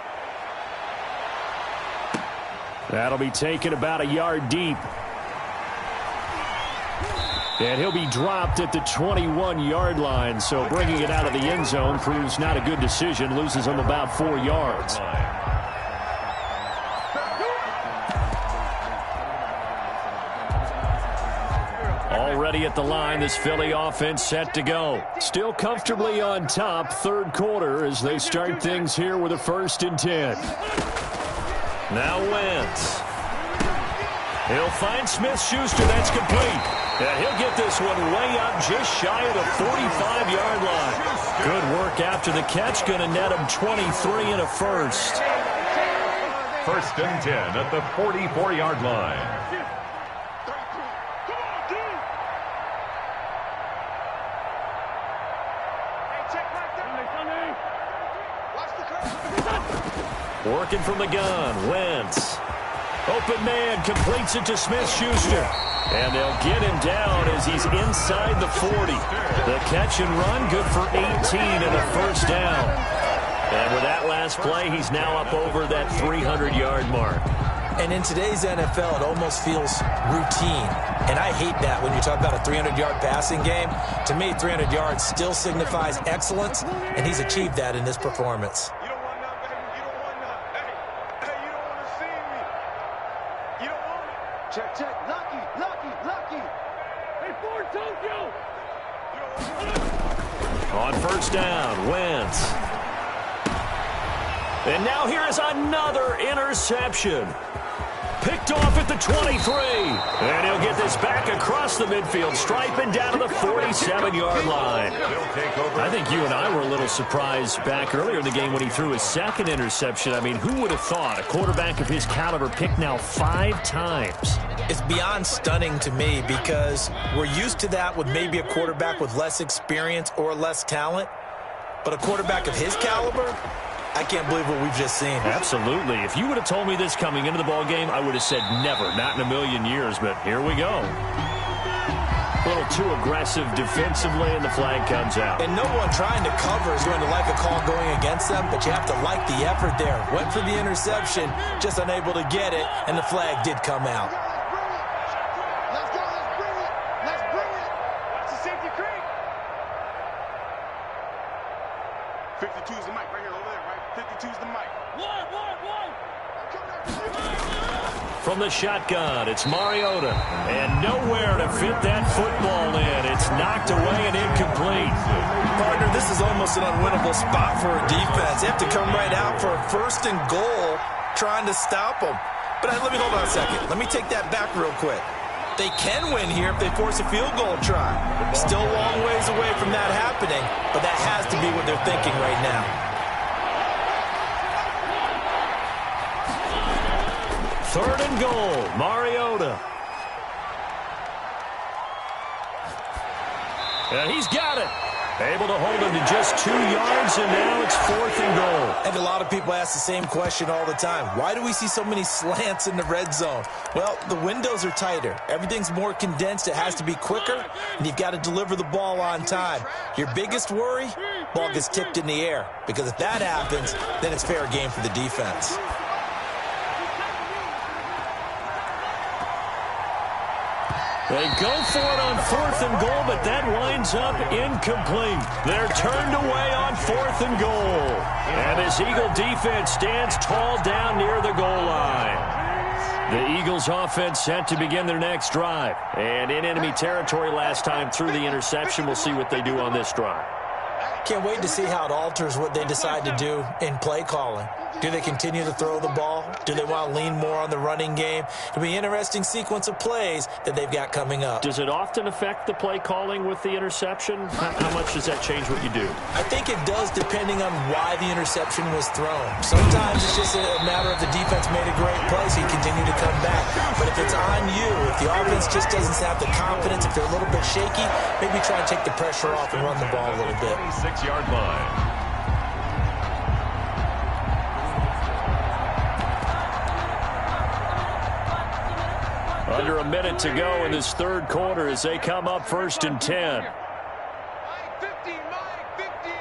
That'll be taken about a yard deep. And he'll be dropped at the 21-yard line, so bringing it out of the end zone proves not a good decision. Loses him about 4 yards. Already at the line, this Philly offense set to go. Still comfortably on top, 3rd quarter as they start things here with a 1st and 10. Now Wentz. He'll find Smith-Schuster. That's complete. And he'll get this one way up just shy of the 45-yard line. Good work after the catch. Going to net him 23 and a first. 1st and 10 at the 44-yard line. Working from the gun, Wentz. Open man, completes it to Smith-Schuster. And they'll get him down as he's inside the 40. The catch and run, good for 18 and a first down. And with that last play, he's now up over that 300-yard mark. And in today's NFL, it almost feels routine. And I hate that when you talk about a 300-yard passing game. To me, 300 yards still signifies excellence, and he's achieved that in this performance. Check, check. Lucky, lucky, lucky. Hey, Ford, Tokyo. On 1st down, Wentz. And now here is another interception. Picked off at the 23. And he'll get this back across the midfield stripe and down to the 47-yard line. I think you and I were a little surprised back earlier in the game when he threw his 2nd interception. I mean, who would have thought a quarterback of his caliber picked now 5 times? It's beyond stunning to me because we're used to that with maybe a quarterback with less experience or less talent. But a quarterback of his caliber, I can't believe what we've just seen. Absolutely. If you would have told me this coming into the ballgame, I would have said never, not in a million years, but here we go. A little too aggressive defensively, and the flag comes out. And no one trying to cover is going to like a call going against them, but you have to like the effort there. Went for the interception, just unable to get it, and the flag did come out. Let's go, let's bring it. Let's bring it. That's the safety creek. 52's the mic right here over there, right? 52's the mic. One. from the shotgun. It's Mariota. And nowhere to fit that football in. It's knocked away and incomplete. Partner, this is almost an unwinnable spot for a defense. They have to come right out for a 1st and goal trying to stop them. But let me hold on a second. Let me take that back real quick. They can win here if they force a field goal try. Still a long ways away from that happening, but that has to be what they're thinking right now. Third and goal, Mariota. And he's got it. Able to hold him to just 2 yards, and now it's 4th and goal. And a lot of people ask the same question all the time. Why do we see so many slants in the red zone? Well, the windows are tighter. Everything's more condensed. It has to be quicker, and you've got to deliver the ball on time. Your biggest worry? Ball gets tipped in the air. Because if that happens, then it's fair game for the defense. They go for it on 4th and goal, but that winds up incomplete. They're turned away on 4th and goal. And this Eagle defense stands tall down near the goal line. The Eagles offense set to begin their next drive. And in enemy territory last time through the interception. We'll see what they do on this drive. Can't wait to see how it alters what they decide to do in play calling. Do they continue to throw the ball? Do they want to lean more on the running game? It'll be an interesting sequence of plays that they've got coming up. Does it often affect the play calling with the interception? How much does that change what you do? I think it does depending on why the interception was thrown. Sometimes it's just a matter of the defense made a great play, so you continue to come back. But if it's on you, if the offense just doesn't have the confidence, if they're a little bit shaky, maybe try and take the pressure off and run the ball a little bit. 6-yard line. Under a minute to go in this third quarter as they come up 1st and 10. Mike 15, Mike 15.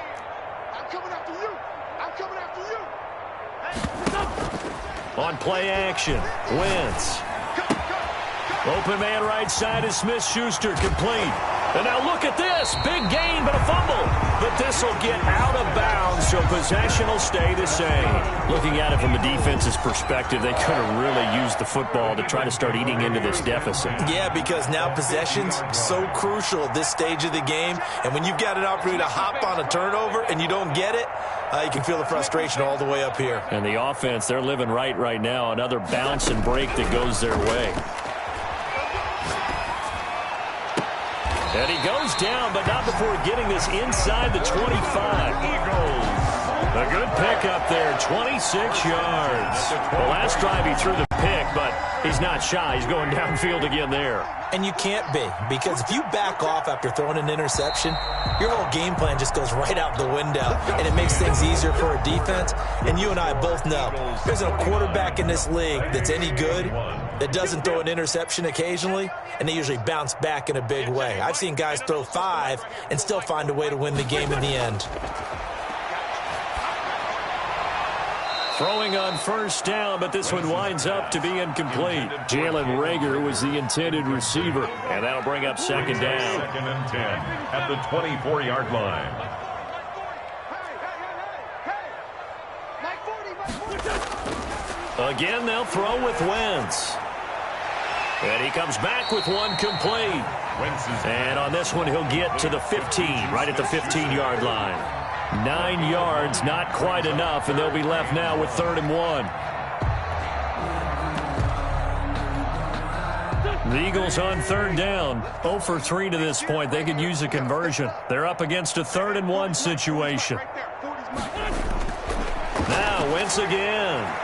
I'm coming after you. I'm coming after you. On play action, Wentz. Open man right side is Smith-Schuster, complete. And now look at this. Big gain, but a fumble. But this will get out of bounds, so possession will stay the same. Looking at it from the defense's perspective, they could have really used the football to try to start eating into this deficit. Yeah, because now possession's so crucial at this stage of the game. And when you've got an opportunity to hop on a turnover and you don't get it, you can feel the frustration all the way up here. And the offense, they're living right now. Another bounce and break that goes their way. And he goes down, but not before getting this inside the 25. Eagles. A good pick up there, 26 yards. The last drive he threw the pick, but he's not shy. He's going downfield again there. And you can't be, because if you back off after throwing an interception, your whole game plan just goes right out the window, and it makes things easier for a defense. And you and I both know there's a quarterback in this league that's any good that doesn't throw an interception occasionally, and they usually bounce back in a big way. I've seen guys throw 5 and still find a way to win the game in the end. Throwing on 1st down, but this one winds up to be incomplete. Jalen Reagor was the intended receiver, and that'll bring up 2nd down. 2nd and 10 at the 24-yard line. Again, they'll throw with Wentz. And he comes back with one complete. And on this one, he'll get to the 15, right at the 15-yard line. 9 yards, not quite enough, and they'll be left now with 3rd and 1. The Eagles on 3rd down, 0 for 3 to this point. They could use a conversion. They're up against a 3rd and 1 situation. Now, Wentz again.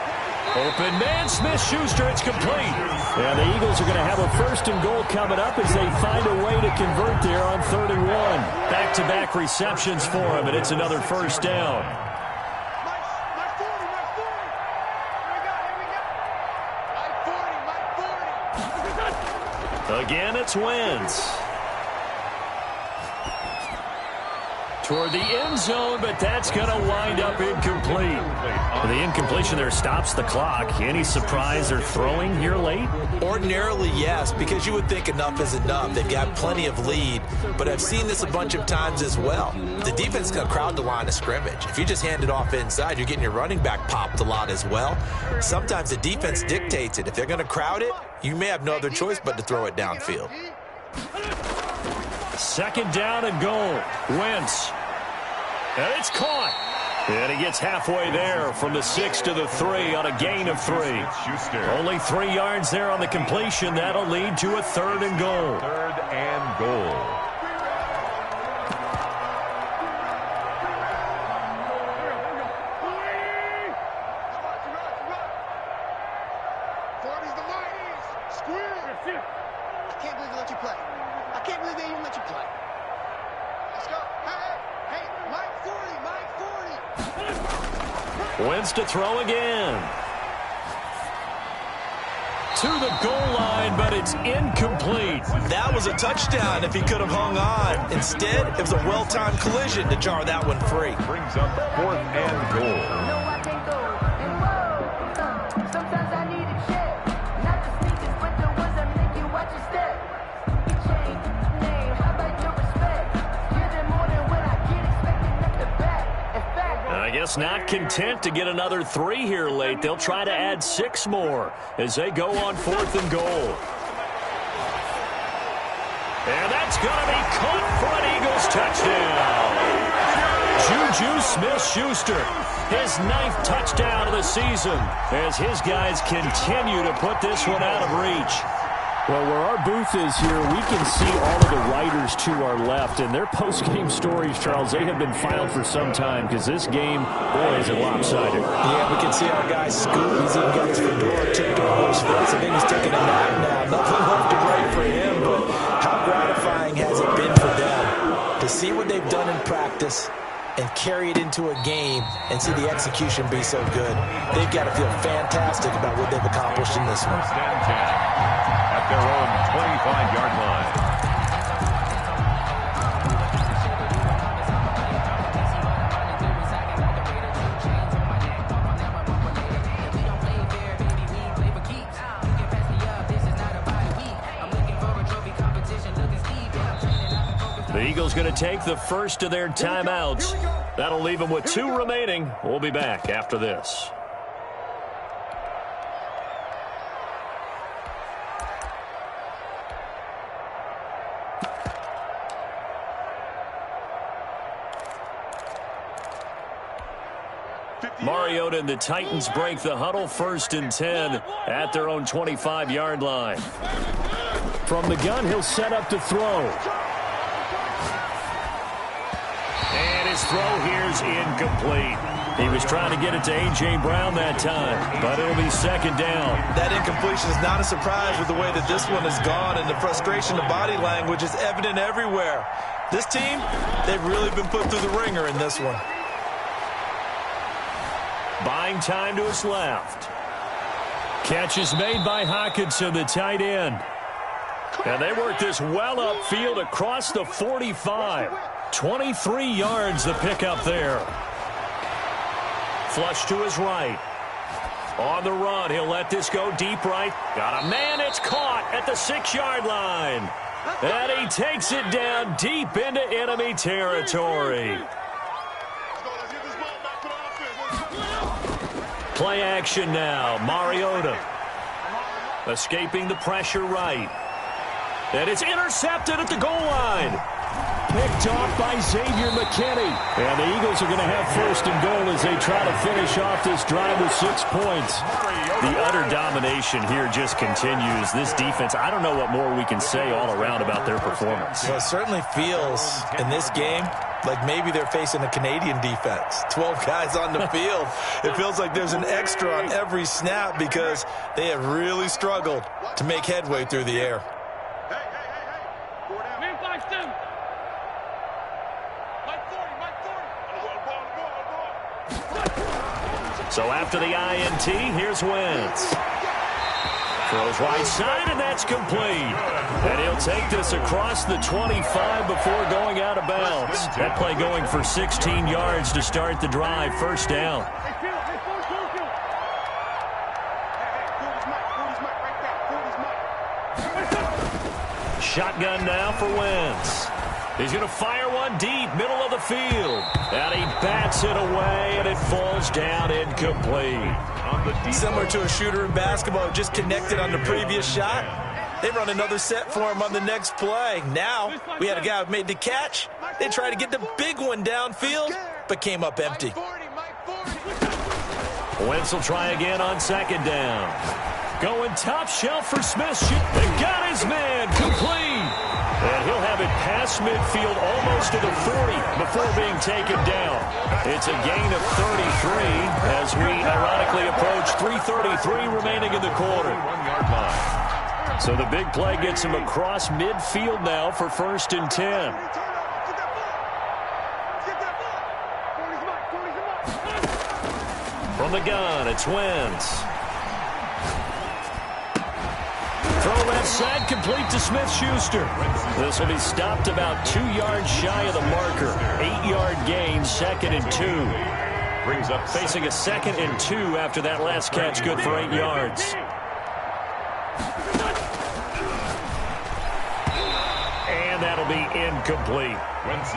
Open man, Smith-Schuster, it's complete. And the Eagles are going to have a 1st and goal coming up as they find a way to convert there on 3rd and 1. Back-to-back receptions for him, and it's another 1st down. Again, it's Wentz. toward the end zone, but that's going to wind up incomplete. The incompletion there stops the clock. Any surprise they're throwing here late? Ordinarily, yes, because you would think enough is enough. They've got plenty of lead, but I've seen this a bunch of times as well. The defense is going to crowd the line of scrimmage. If you just hand it off inside, you're getting your running back popped a lot as well. Sometimes the defense dictates it. If they're going to crowd it, you may have no other choice but to throw it downfield. Second down and goal. Wentz. And it's caught. And he gets halfway there from the 6 to the 3 on a gain of 3. Only 3 yards there on the completion. That'll lead to a 3rd and goal. 3rd and goal. Wentz to throw again. To the goal line, but it's incomplete. That was a touchdown if he could have hung on. Instead, it was a well-timed collision to jar that one free. Brings up 4th and goal. Not content to get another 3 here late. They'll try to add 6 more as they go on 4th and goal. And that's going to be caught for an Eagles touchdown. Juju Smith-Schuster, his 9th touchdown of the season as his guys continue to put this one out of reach. Well, where our booth is here, we can see all of the writers to our left, and their post-game stories, Charles, they have been filed for some time because this game, boy, is it lopsided. Yeah, we can see our guy Scoop. He's even got his fedora tipped over his face. I think he's taking a nap now. Nothing left to write for him, but how gratifying has it been for them to see what they've done in practice and carry it into a game and see the execution be so good. They've got to feel fantastic about what they've accomplished in this one. 1st and 10 at their own 25-yard line. The Eagles going to take the first of their timeouts. That'll leave them with 2 remaining. We'll be back after this. Mariota and the Titans break the huddle. 1st and 10 at their own 25-yard line. From the gun, he'll set up to throw. And his throw here's incomplete. He was trying to get it to A.J. Brown that time, but it'll be 2nd down. That incompletion is not a surprise with the way that this one has gone, and the frustration of body language is evident everywhere. This team, they've really been put through the ringer in this one. Buying time to his left. Catch is made by Hockenson, the tight end. And they work this well upfield across the 45. 23 yards the pickup there. Flush to his right. On the run, he'll let this go deep right. Got a man, it's caught at the 6-yard line. And he takes it down deep into enemy territory. Play action now. Mariota escaping the pressure right. And it's intercepted at the goal line. Picked off by Xavier McKinney. And the Eagles are going to have 1st and goal as they try to finish off this drive with 6 points. The utter domination here just continues. This defense, I don't know what more we can say all around about their performance. Well, it certainly feels in this game like maybe they're facing a Canadian defense. 12 guys on the field. It feels like there's an extra on every snap because they have really struggled to make headway through the air. So after the INT, here's Wentz. Throws right side, and that's complete. And he'll take this across the 25 before going out of bounds. That play going for 16 yards to start the drive. First down. Shotgun now for Wentz. He's going to fire one deep, middle of the field. And he bats it away, and it falls down incomplete. Similar to a shooter in basketball who just connected on the previous shot. They run another set for him on the next play. Now, we had a guy who made the catch. They tried to get the big one downfield, but came up empty. Wentz will try again on second down. Going top shelf for Smith. They got his man complete. And he'll have it past midfield almost to the 40 before being taken down. It's a gain of 33 as we ironically approach 3:33 remaining in the quarter. So the big play gets him across midfield now for 1st and 10. From the gun, it's Wentz. Throw left side, complete to Smith-Schuster. This will be stopped about 2 yards shy of the marker. 8-yard gain, 2nd and 2. Brings up facing a 2nd and 2 after that last catch, good for 8 yards. And that'll be incomplete.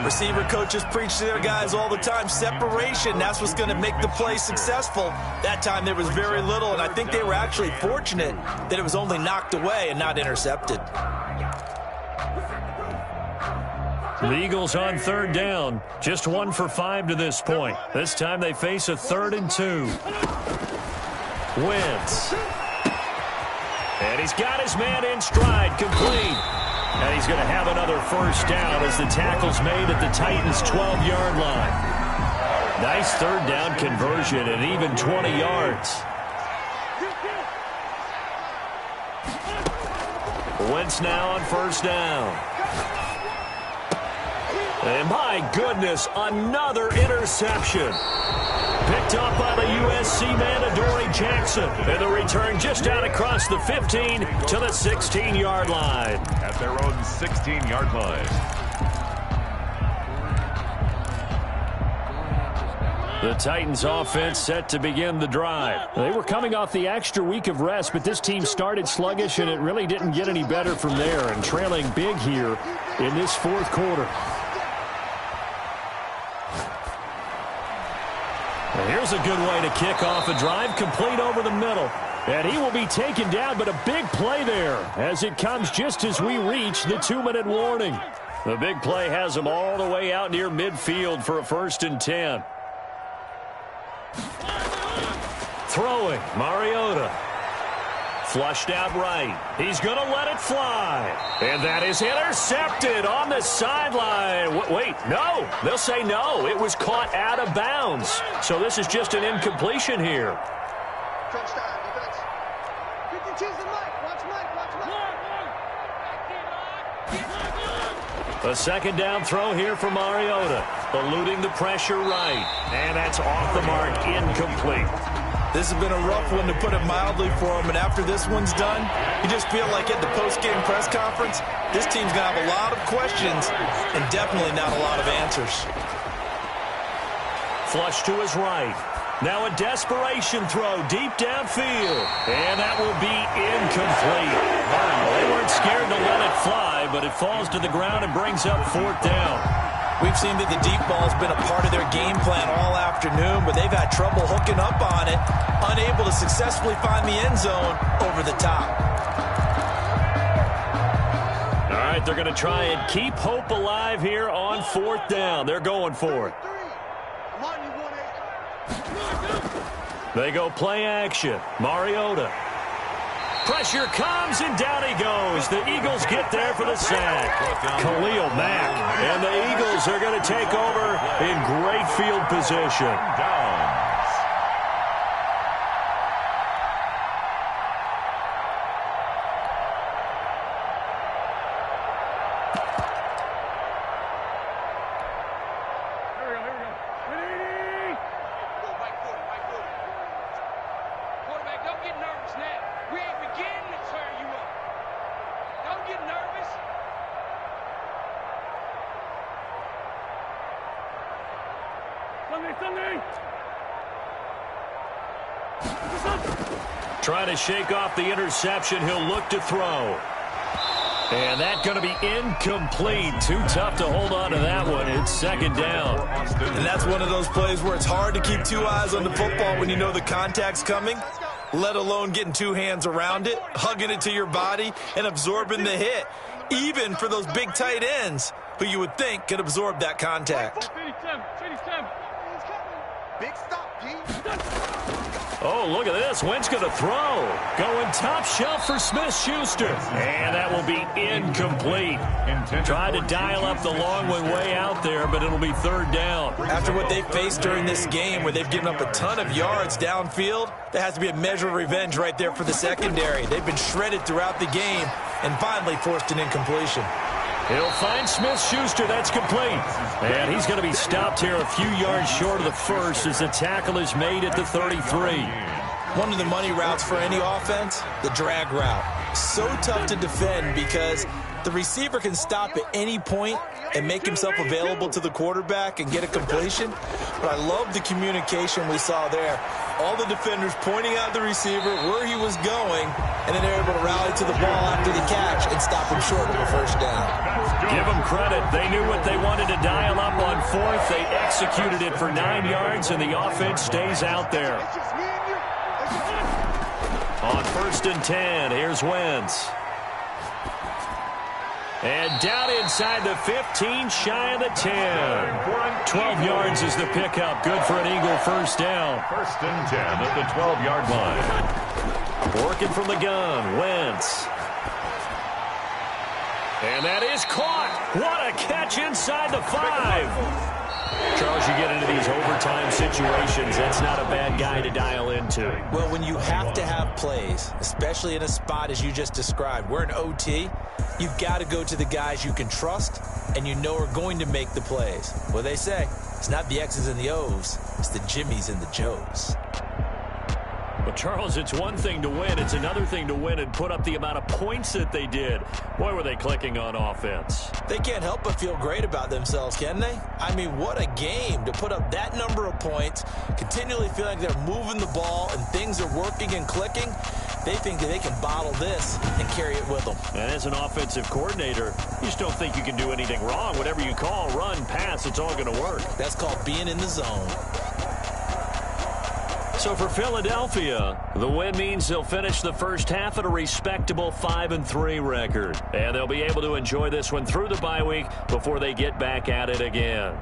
Receiver coaches preach to their guys all the time. Separation, that's what's going to make the play successful. That time there was very little, and I think they were actually fortunate that it was only knocked away and not intercepted. The Eagles on 3rd down. Just 1 for 5 to this point. This time they face a 3rd and 2. Wentz. And he's got his man in stride, complete. And he's going to have another first down as the tackle's made at the Titans' 12-yard line. Nice 3rd down conversion and even 20 yards. Wentz now on 1st down. And my goodness, another interception. Picked up by the USC man, Adoree Jackson. And the return just out across the 15 to the 16-yard line. At their own 16-yard line. The Titans offense set to begin the drive. They were coming off the extra week of rest, but this team started sluggish, and it really didn't get any better from there, and trailing big here in this 4th quarter. Here's a good way to kick off a drive, complete over the middle. And he will be taken down, but a big play there as it comes just as we reach the 2-minute warning. The big play has him all the way out near midfield for a 1st and 10. Throwing, Mariota. Flushed out right. He's going to let it fly. And that is intercepted on the sideline. Wait, no. They'll say no. It was caught out of bounds. So this is just an incompletion here. A 2nd down throw here for Mariota. Eluding the pressure right. And that's off the mark, incomplete. This has been a rough one, to put it mildly, for him. And after this one's done, you just feel like at the post-game press conference, this team's going to have a lot of questions and definitely not a lot of answers. Flush to his right. Now a desperation throw deep downfield. And that will be incomplete. Wow, they weren't scared to let it fly, but it falls to the ground and brings up 4th down. We've seen that the deep ball has been a part of their game plan all afternoon, but they've had trouble hooking up on it, unable to successfully find the end zone over the top. All right, they're going to try and keep hope alive here on 4th down. They're going for it. They go play action. Mariota. Pressure comes, and down he goes. The Eagles get there for the sack. Khalil Mack. And the Eagles are going to take over in great field position. Quarterback, don't get nervous now. We ain't beginning to tear you up. Don't get nervous. Trying to shake off the interception. He'll look to throw. And that's going to be incomplete. Too tough to hold on to that one. It's second down. And that's one of those plays where it's hard to keep two eyes on the football when you know the contact's coming, let alone getting two hands around it, hugging it to your body, and absorbing the hit, even for those big tight ends who you would think could absorb that contact. Big stop, G. Oh, look at this. Wentz going to throw. Going top shelf for Smith-Schuster. And that will be incomplete. Tried to dial up the long one way out there, but it'll be third down. After what they faced during this game where they've given up a ton of yards downfield, there has to be a measure of revenge right there for the secondary. They've been shredded throughout the game and finally forced an incompletion. He'll find Smith-Schuster. That's complete. And he's going to be stopped here a few yards short of the first as the tackle is made at the 33. One of the money routes for any offense, the drag route. So tough to defend because the receiver can stop at any point and make himself available to the quarterback and get a completion. But I love the communication we saw there. All the defenders pointing out the receiver, where he was going, and then they're able to rally to the ball after the catch and stop him short of a first down. Give them credit. They knew what they wanted to dial up on fourth. They executed it for 9 yards, and the offense stays out there. On 1st and 10, here's Wentz. And down inside the 15, shy of the 10. 12 yards is the pickup. Good for an Eagle first down. 1st and 10 at the 12-yard line. Working from the gun, Wentz. And that is caught. What a catch inside the 5. Charles, you get into these overtime situations, that's not a bad guy to dial into. Well, when you have to have plays, especially in a spot as you just described, we're in OT, you've got to go to the guys you can trust and you know are going to make the plays. Well, they say, it's not the X's and the O's, it's the Jimmies and the Joes. But, Charles, it's one thing to win. It's another thing to win and put up the amount of points that they did. Boy, were they clicking on offense. They can't help but feel great about themselves, can they? I mean, what a game to put up that number of points, continually feeling like they're moving the ball and things are working and clicking. They think that they can bottle this and carry it with them. And as an offensive coordinator, you just don't think you can do anything wrong. Whatever you call, run, pass, it's all going to work. That's called being in the zone. So for Philadelphia, the win means they'll finish the first half at a respectable 5-3 record. And they'll be able to enjoy this one through the bye week before they get back at it again.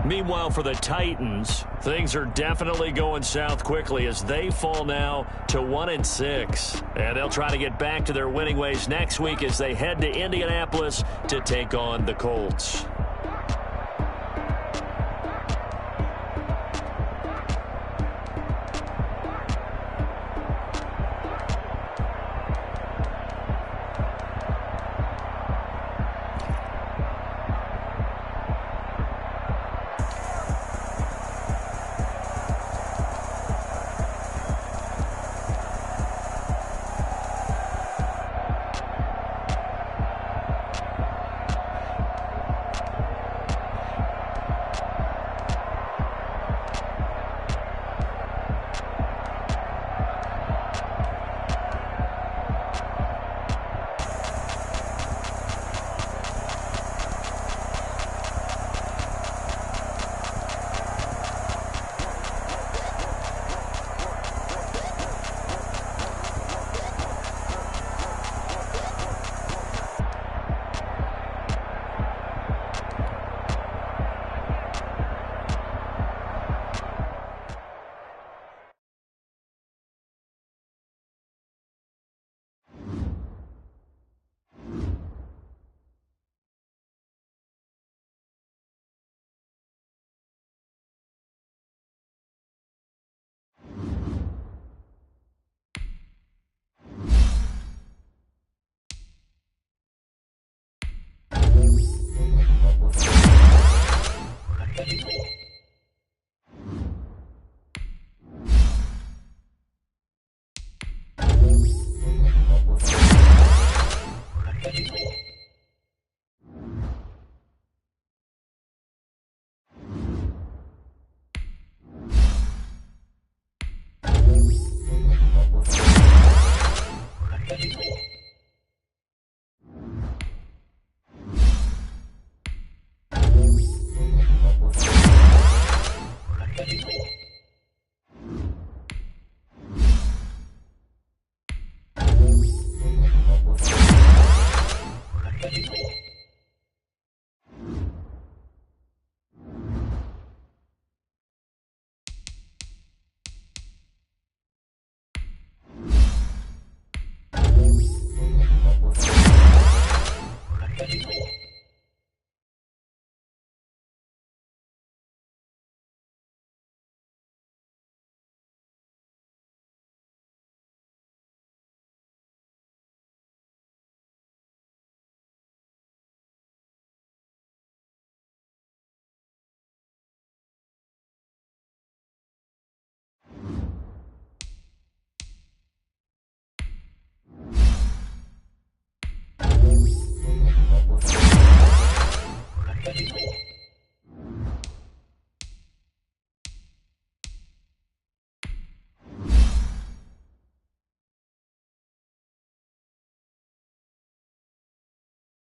Meanwhile, for the Titans, things are definitely going south quickly as they fall now to 1-6. And they'll try to get back to their winning ways next week as they head to Indianapolis to take on the Colts.